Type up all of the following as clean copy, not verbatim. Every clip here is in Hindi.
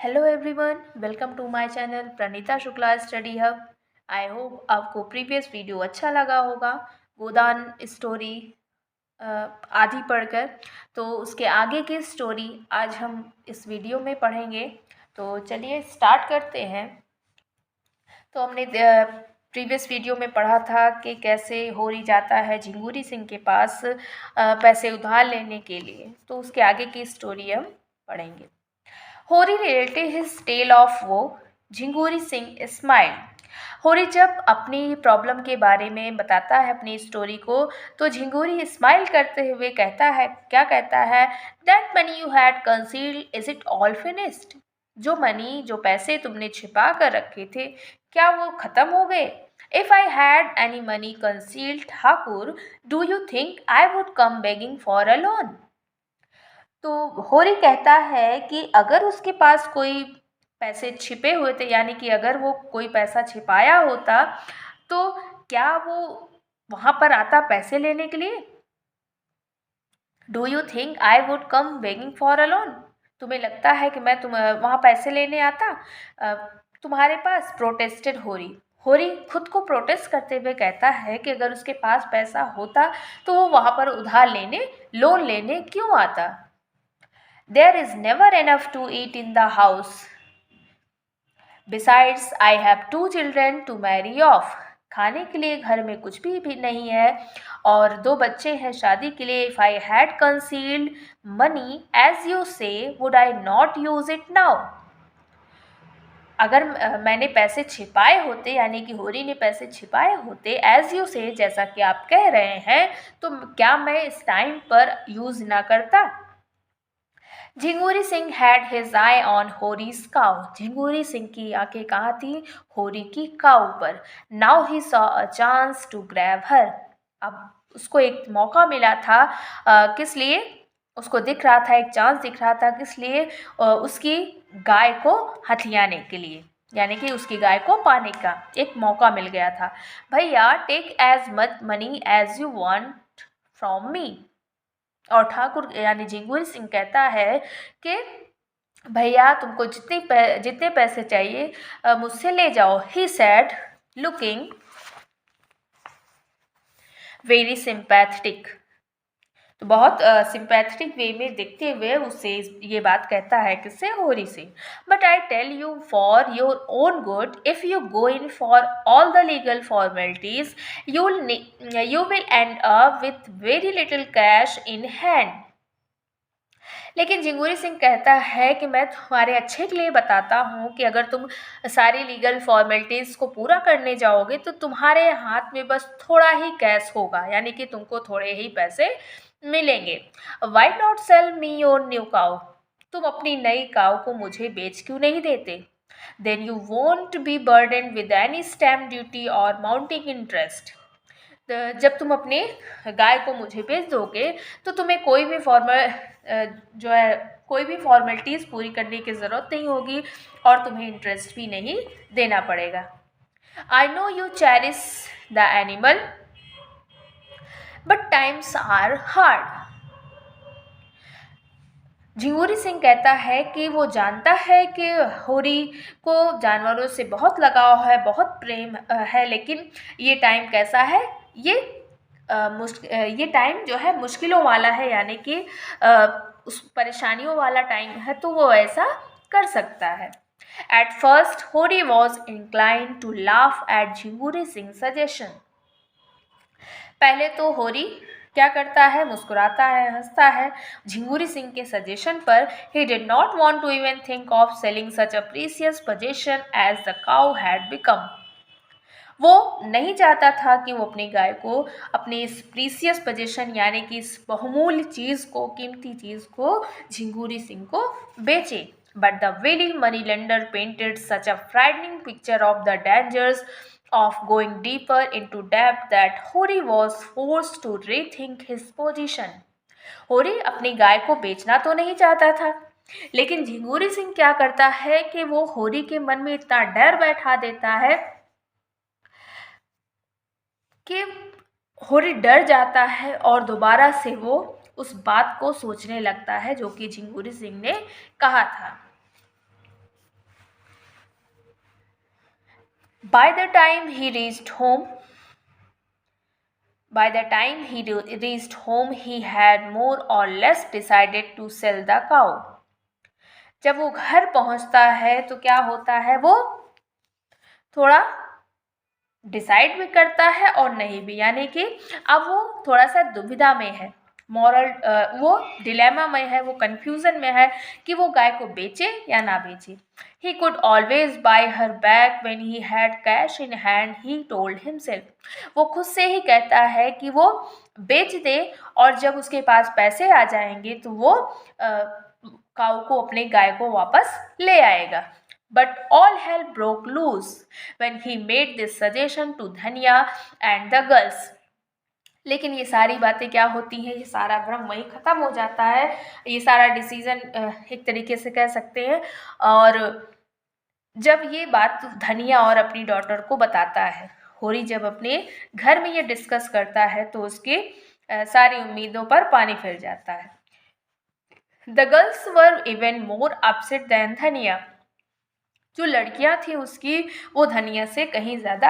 Hello everyone, welcome to my channel Praneeta Shukla study hub. I hope आपको प्रीवियस वीडियो अच्छा लगा होगा। गोदान स्टोरी आधी पढ़कर, तो उसके आगे की स्टोरी आज हम इस वीडियो में पढ़ेंगे। तो चलिए स्टार्ट करते हैं। तो हमने प्रीवियस वीडियो में पढ़ा था कि कैसे होरी जाता है झिंगूरी सिंह के पास पैसे उधार लेने के लिए। तो उसके आगे की स्टोरी हम पढ़ेंगे। होरी related his tale of woe, Jhinguri Singh smile. Hori जब अपनी प्रॉब्लम के बारे में बताता है अपनी स्टोरी को, तो झिंगूरी स्माइल करते हुए कहता है, क्या कहता है, that money you had concealed is it all finished. जो पैसे तुमने छिपा कर रखे थे, क्या वो खत्म हो गए? If I had any money concealed Thakur, do you think I would come begging for a loan? तो होरी कहता है कि अगर उसके पास कोई पैसे छिपे हुए थे, यानी कि अगर वो कोई पैसा छिपाया होता, तो क्या वो वहां पर आता पैसे लेने के लिए? Do you think I would come begging for a loan? तुम्हें लगता है कि मैं वहां पैसे लेने आता अ, तुम्हारे पास? प्रोटेस्टेड होरी। होरी खुद को प्रोटेस्ट करते हुए कहता है कि अगर उसके पास पैसा होता तो वो वहां पर उधार लेने, लोन लेने क्यों आता? There is never enough to eat in the house. Besides, I have two children to marry off. खाने के लिए घर में कुछ भी नहीं है और दो बच्चे हैं शादी के लिए। If I had concealed money, as you say, would I not use it now? अगर मैंने पैसे छिपाए होते, यानी कि होरी ने पैसे छिपाए होते, एज यू से, जैसा कि आप कह रहे हैं, तो क्या मैं इस टाइम पर यूज ना करता? Jhinguri Singh had his eye on Hori's cow. Jhinguri Singh की आंखें कहाँ थी? होरी की काउ पर। Now he saw a chance to grab her. अब उसको एक मौका मिला था। किस लिए? उसको दिख रहा था, एक चांस दिख रहा था। किस लिए? उसकी गाय को हथियाने के लिए, यानी कि उसकी गाय को पाने का एक मौका मिल गया था। भैया, take as much money as you want from me. और ठाकुर यानी झिंगुर सिंह कहता है कि भैया, तुमको जितने पैसे चाहिए मुझसे ले जाओ। ही सैड, लुकिंग वेरी सिंपैथेटिक। तो बहुत सिंपैथेटिक वे में देखते हुए उससे ये बात कहता है, किससे? होरी से। But I tell you for your own good, if you go in for all the legal formalities, you will end up with very little cash in hand. लेकिन झिंगुरी सिंह कहता है कि मैं तुम्हारे अच्छे के लिए बताता हूँ कि अगर तुम सारी लीगल फॉर्मेलिटीज़ को पूरा करने जाओगे तो तुम्हारे हाथ में बस थोड़ा ही कैश होगा, यानी कि तुमको थोड़े ही पैसे मिलेंगे। Why not sell me your new cow? तुम अपनी नई काउ को मुझे बेच क्यों नहीं देते? Then you won't be burden with any stamp duty और माउंटिंग इंटरेस्ट। जब तुम अपने गाय को मुझे बेच दोगे तो तुम्हें कोई भी फॉर्मेलिटीज़ पूरी करने की ज़रूरत नहीं होगी और तुम्हें इंटरेस्ट भी नहीं देना पड़ेगा। I know you cherish the animal but times are hard. Jhinguri Singh कहता है कि वो जानता है कि होरी को जानवरों से बहुत लगाव है, बहुत प्रेम है, लेकिन ये टाइम कैसा है? ये टाइम जो है मुश्किलों वाला है, यानी कि उस परेशानियों वाला टाइम है, तो वो ऐसा कर सकता है। At first Hori was incline to laugh at Jhinguri Singh suggestion. पहले तो होरी क्या करता है? मुस्कुराता है, हंसता है झिंगुरी सिंह के सजेशन पर। He did not want to even think of selling such a precious possession as the cow had become. वो नहीं चाहता था कि वो अपनी गाय को, अपनी इस प्रीसियस पोजेशन यानी कि इस बहुमूल्य चीज़ को, कीमती चीज़ को झिंगुरी सिंह को बेचे। But the wily money lender painted such a frightening picture of the dangers of going deeper into debt that Hori was forced to rethink his position. होरी अपनी गाय को बेचना तो नहीं चाहता था, लेकिन झिंगुरी सिंह क्या करता है कि वो होरी के मन में इतना डर बैठा देता है कि होरी डर जाता है और दोबारा से वो उस बात को सोचने लगता है जो कि झिंगुरी सिंह ने कहा था। By the time he reached home, by the time he reached home, he had more or less decided to sell the cow. जब वो घर पहुंचता है तो क्या होता है, वो थोड़ा डिसाइड भी करता है और नहीं भी, यानी कि अब वो थोड़ा सा दुविधा में है, मॉरल वो डिलेमा में है, वो कंफ्यूजन में है कि वो गाय को बेचे या ना बेचे. He could always bye her back when he had cash in hand, he told himself. वो खुद से ही कहता है कि वो बेच दे और जब उसके पास पैसे आ जाएंगे तो वो काऊ को, अपने गाय को वापस ले आएगा. But all hell broke loose when he made this suggestion to Dhanya and the girls. लेकिन ये सारी बातें क्या होती हैं, ये सारा भ्रम वहीं ख़त्म हो जाता है, ये सारा डिसीजन एक तरीके से कह सकते हैं. और जब ये बात धनिया और अपनी डॉटर को बताता है, होरी जब अपने घर में ये डिस्कस करता है तो उसकी सारी उम्मीदों पर पानी फिर जाता है. The girls were even more upset than Dhaniya. जो लड़कियां थी उसकी, वो धनिया से कहीं ज़्यादा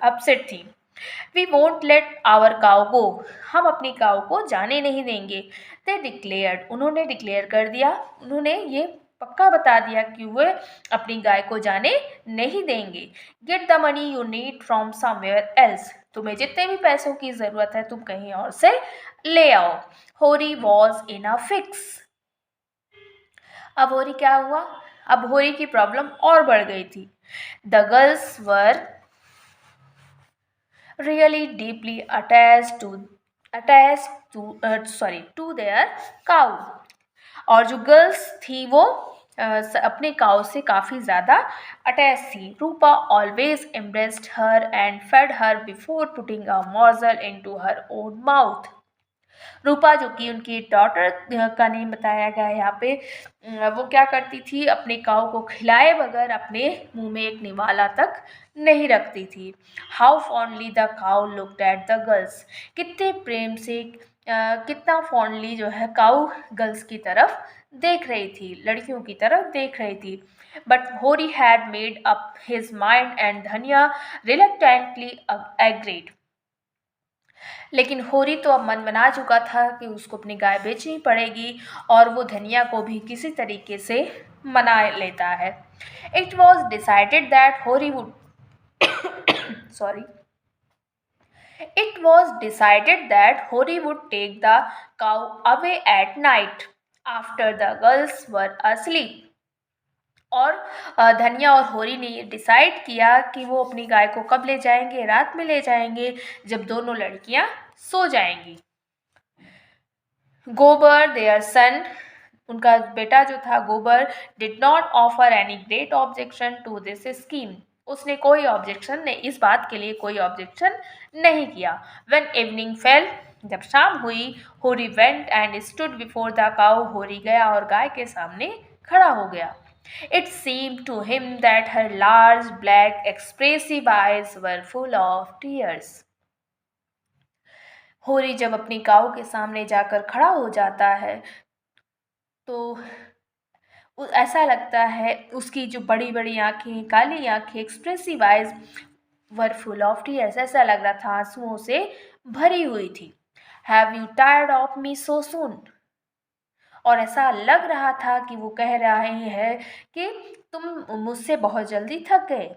अपसेट थी. We won't let our cow go, हम अपनी काउ को जाने नहीं देंगे. दे डिक्लेयर्ड, उन्होंने डिक्लेयर कर दिया, उन्होंने ये पक्का बता दिया कि वे अपनी गाय को जाने नहीं देंगे. Get the money you need from somewhere else, तुम्हें जितने भी पैसों की ज़रूरत है तुम कहीं और से ले आओ. होरी वॉज इन अ फिक्स. अब होरी क्या हुआ, अब होरी की प्रॉब्लम और बढ़ गई थी. The girls were really deeply to their cow. और जो गर्ल्स थी वो अपने काउ से काफ़ी ज़्यादा अटैच थी. Rupa always embraced her and fed her before putting a morsel into her own mouth. Rupa, जो कि उनकी डॉटर का नेम बताया गया है यहाँ पे, वो क्या करती थी, अपने काऊ को खिलाए बगैर अपने मुंह में एक निवाला तक नहीं रखती थी. How fondly the cow looked at the girls, कितने प्रेम से कितना फॉन्डली जो है काऊ गर्ल्स की तरफ देख रही थी, लड़कियों की तरफ देख रही थी. बट होरी had made up his mind and धनिया रिलक्टेंटली एग्रीड. लेकिन होरी तो अब मन बना चुका था कि उसको अपनी गाय बेचनी पड़ेगी और वो धनिया को भी किसी तरीके से मना लेता है. इट वॉज डिसाइडेड दैट होरी would sorry It was decided that Hori would take the cow away at night after the girls were asleep. और धनिया और होरी ने ये डिसाइड किया कि वो अपनी गाय को कब ले जाएंगे, रात में ले जाएंगे जब दोनों लड़कियां सो जाएंगी. गोबर, देयर सन, उनका बेटा जो था Gobar, did not offer any great objection to this scheme. उसने कोई ऑब्जेक्शन नहीं, इस बात के लिए कोई ऑब्जेक्शन नहीं किया. व्हेन इवनिंग फेल, जब शाम हुई, होरी went and stood before the cow. होरी गया और गाय के सामने खड़ा हो गया. It seemed to him that her large, black, expressive eyes were full of tears. होरी जब अपनी काऊ के सामने जाकर खड़ा हो जाता है तो ऐसा लगता है, उसकी जो बड़ी बड़ी आँखें, काली आँखें, expressive eyes were full of tears, ऐसा लग रहा था आंसुओं से भरी हुई थी. Have you tired of me so soon, और ऐसा लग रहा था कि वो कह रहे हैं कि तुम मुझसे बहुत जल्दी थक गए.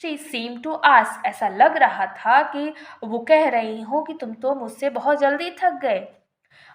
शी सीम टू आस्क, ऐसा लग रहा था कि वो कह रही हो कि तुम तो मुझसे बहुत जल्दी थक गए.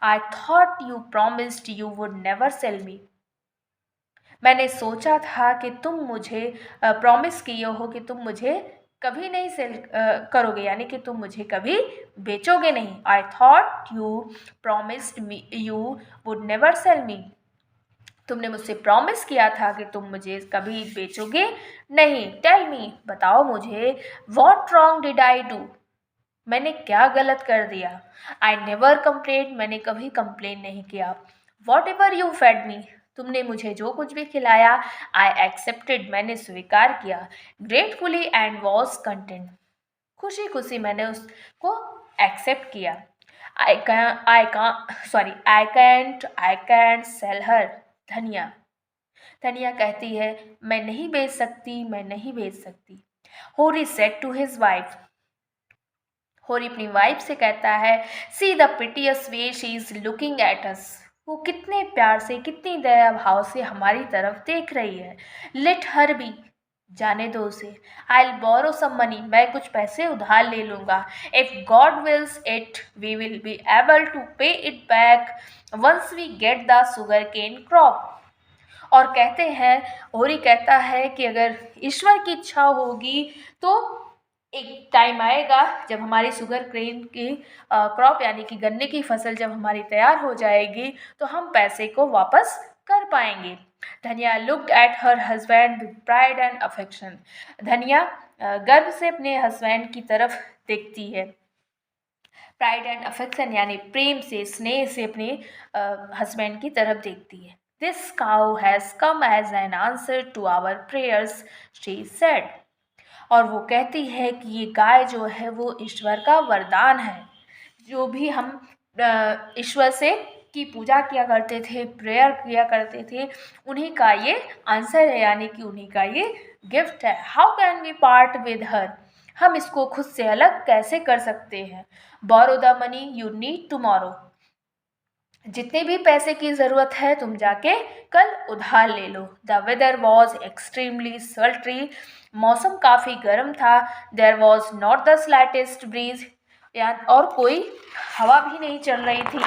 I thought you promised you would never cell मी, मैंने सोचा था कि तुम मुझे प्रॉमिस किए हो कि तुम मुझे कभी नहीं सेल करोगे, यानी कि तुम मुझे कभी बेचोगे नहीं. I thought you promised me you would never cell मी, तुमने मुझसे प्रॉमिस किया था कि तुम मुझे कभी बेचोगे नहीं. टेल मी, बताओ मुझे, what wrong did I do, मैंने क्या गलत कर दिया. आई नेवर कंप्लेन, मैंने कभी कंप्लेन नहीं किया. What ever you fed me, तुमने मुझे जो कुछ भी खिलाया, आई एक्सेप्टेड, मैंने स्वीकार किया. ग्रेटफुली एंड वॉज कंटेंट, खुशी खुशी मैंने उसको एक्सेप्ट किया. आई कैंट सेल हर, धनिया, धनिया कहती है, मैं नहीं भेज सकती, मैं नहीं भेज सकती। होरी सेड टू हिज वाइफ, होरी अपनी वाइफ से कहता है, see the piteous way she is looking at us, वो कितने प्यार से, कितनी दया भाव से हमारी तरफ देख रही है। लेट हर बी, जाने दो उसे। I will borrow some money, मैं कुछ पैसे उधार ले लूंगा। If God wills it we will be able to pay it back once we get the sugar cane crop. और कहते हैं, होरी कहता है कि अगर ईश्वर की इच्छा होगी तो एक टाइम आएगा जब हमारी शुगर केन की क्रॉप यानी कि गन्ने की फसल जब हमारी तैयार हो जाएगी तो हम पैसे को वापस कर पाएंगे। धनिया looked at her husband with pride and affection, धनिया गर्व से अपने हस्बैंड की तरफ देखती है। प्राइड एंड अफेक्शन यानी प्रेम से, स्नेह से अपने हस्बैंड की तरफ देखती है। This cow has come as an answer to our prayers, she said. और वो कहती है कि ये गाय जो है वो ईश्वर का वरदान है। जो भी हम ईश्वर से की पूजा किया करते थे, प्रेयर किया करते थे, उन्हीं का ये आंसर है, यानी कि उन्हीं का ये गिफ्ट है। How can we part with her, हम इसको खुद से अलग कैसे कर सकते हैं। Borrow the money you need tomorrow, जितने भी पैसे की ज़रूरत है तुम जाके कल उधार ले लो। The weather was extremely sultry, मौसम काफ़ी गर्म था। There was not the slightest breeze, या और कोई हवा भी नहीं चल रही थी।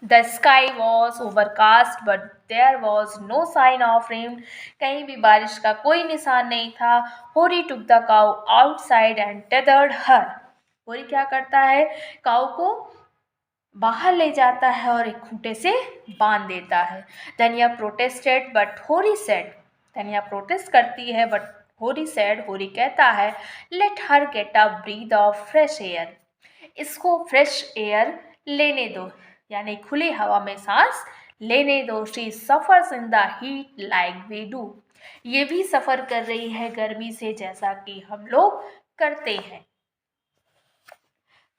The sky was overcast but there was no sign of rain, कहीं भी बारिश का कोई निशान नहीं था। Hori took the cow outside and tethered her, Hori क्या करता है, काऊ को बाहर ले जाता है और एक खूंटे से बांध देता है। Dhaniya protested but Hori said, Dhaniya protest करती है बट होरी सेड, होरी कहता है, let her get a breath of fresh air, इसको फ्रेश एयर लेने दो, यानी खुली हवा में सांस लेने दो। She suffers in the heat like we do, ये भी सफ़र कर रही है गर्मी से जैसा कि हम लोग करते हैं।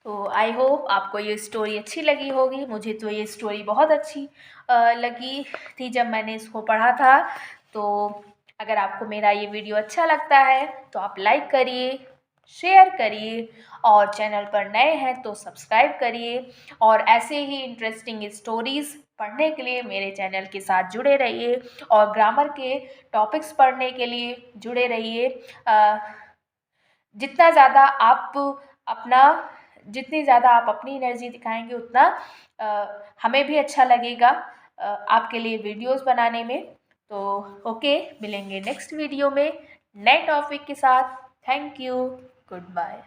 तो आई होप आपको ये स्टोरी अच्छी लगी होगी। मुझे तो ये स्टोरी बहुत अच्छी लगी थी जब मैंने इसको पढ़ा था। तो अगर आपको मेरा ये वीडियो अच्छा लगता है तो आप लाइक करिए, शेयर करिए, और चैनल पर नए हैं तो सब्सक्राइब करिए। और ऐसे ही इंटरेस्टिंग स्टोरीज़ पढ़ने के लिए मेरे चैनल के साथ जुड़े रहिए, और ग्रामर के टॉपिक्स पढ़ने के लिए जुड़े रहिए। जितना ज़्यादा आप अपना जितनी ज़्यादा आप अपनी एनर्जी दिखाएंगे उतना हमें भी अच्छा लगेगा आपके लिए वीडियोस बनाने में। तो ओके, मिलेंगे नेक्स्ट वीडियो में नए टॉपिक के साथ। Thank you, good bye.